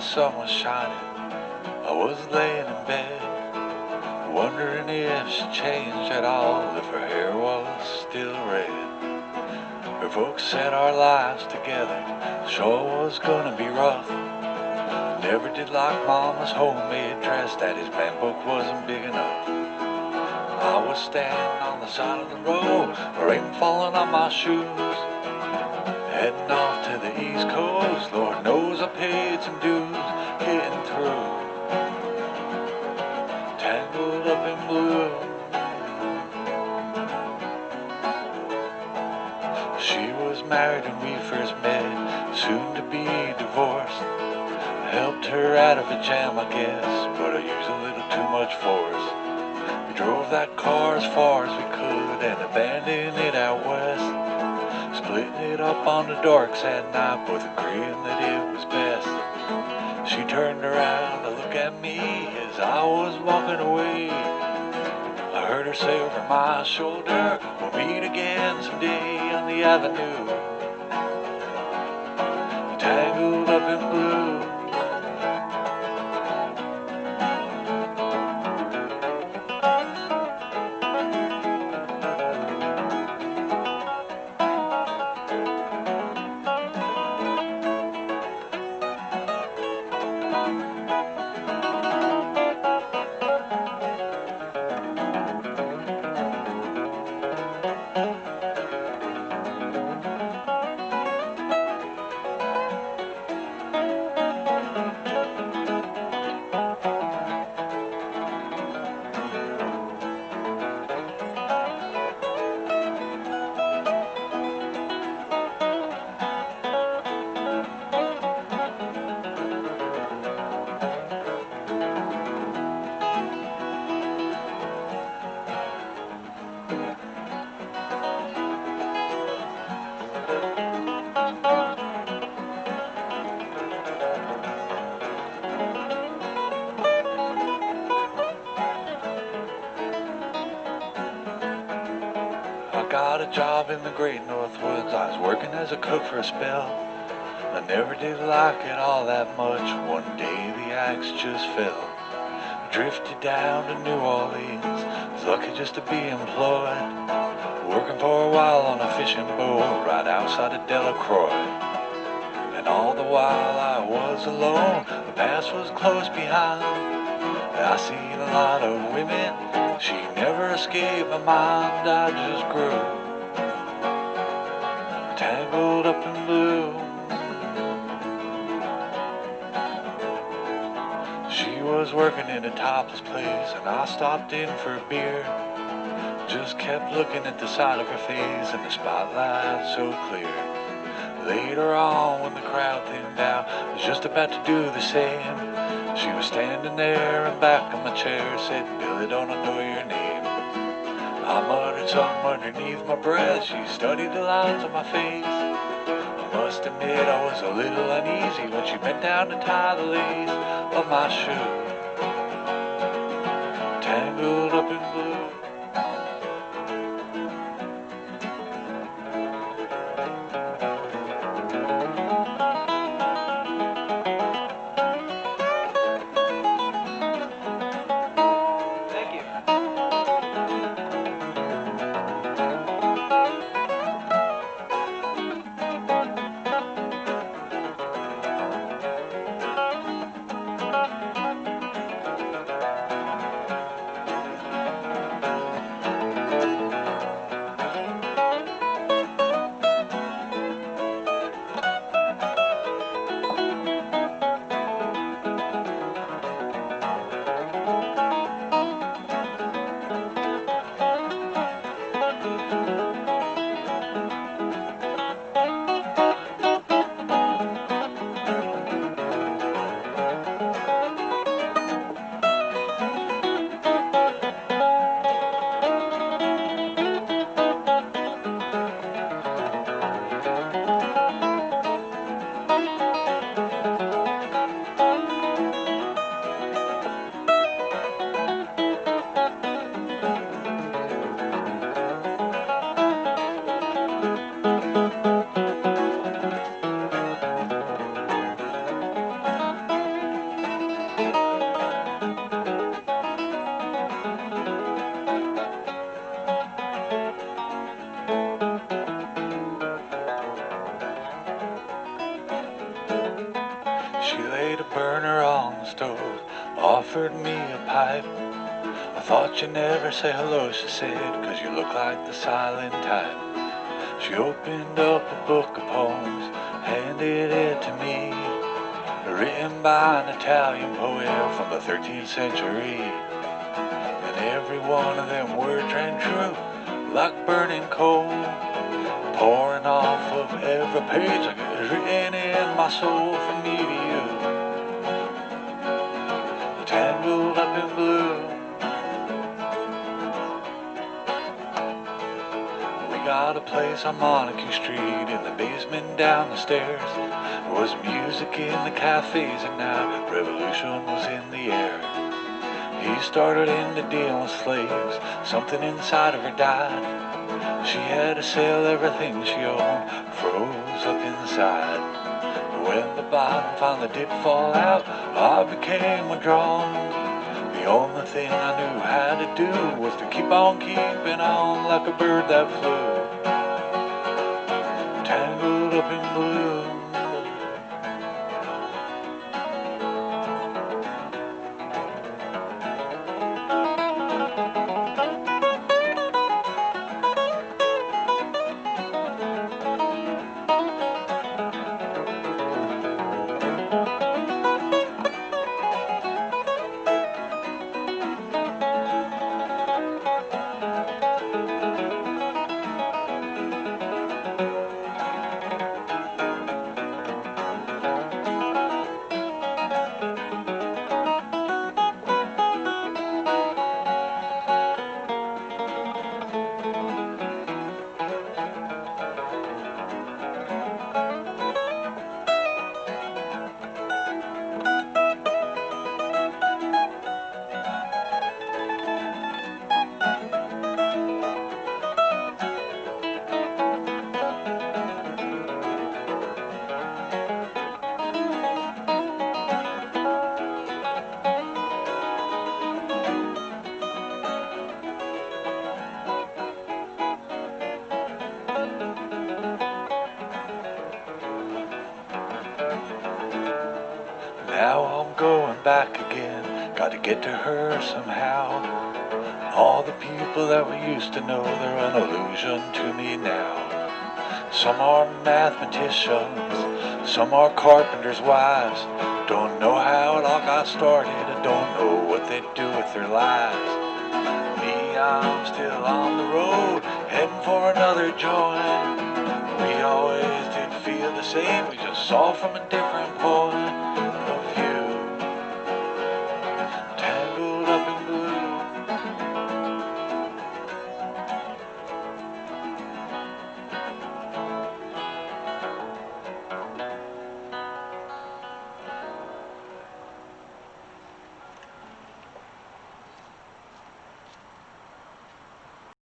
sun was shining, I was laying in bed, wondering if she changed at all, if her hair was still red. Her folks said our lives together sure was gonna be rough. Never did like Mama's homemade dress, Daddy's man book wasn't big enough. I was standing on the side of the road, rain falling on my shoes, heading off to the East Coast. Lord knows I paid some dues getting through. Tangled up in blue. She was married when we first met, soon to be divorced. Helped her out of a jam, I guess, but I used a little too much force. We drove that car as far as we could and abandoned it out west, splitting it up on the darks at night, both agreeing that it was best. She turned around to look at me as I was walking away. I heard her say over my shoulder, we'll meet again someday on the avenue. Tangled up in blue. I got a job in the great North Woods. I was working as a cook for a spell. I never did like it all that much. One day the axe just fell. Drifted down to New Orleans, was lucky just to be employed, working for a while on a fishing boat right outside of Delacroix. And all the while I was alone, the past was close behind. I seen a lot of women, she never escaped my mind. I just grew tangled up in blue. She was working in a topless place and I stopped in for a beer. Just kept looking at the side of her face and the spotlight so clear. Later on when the crowd thinned out, I was just about to do the same. She was standing there in back of my chair, said, "Billy, don't I know your name?" I muttered something underneath my breath. She studied the lines on my face. I must admit I was a little uneasy when she bent down to tie the lace of my shoe. Tangled up in blue. thought you'd never say hello, she said, 'cause you look like the silent type. She opened up a book of poems, handed it to me, written by an Italian poet from the 13th century. And every one of them words rang true, like burning coal, pouring off of every page like it was written in my soul from me to you. Tangled up in blue. We got a place on Montague Street, in the basement down the stairs. There was music in the cafes at night, revolution was in the air. He started into dealing with slaves, something inside of her died. She had to sell everything she owned, froze up inside. When the bottom finally did fall out, I became withdrawn. The only thing I knew how to do was to keep on keeping on like a bird that flew, tangled up in blue. Now I'm going back again, gotta get to her somehow. All the people that we used to know, they're an illusion to me now. Some are mathematicians, some are carpenters' wives. Don't know how it all got started, I don't know what they do with their lives. Me, I'm still on the road, heading for another joint. We always did feel the same, we just saw from a different point of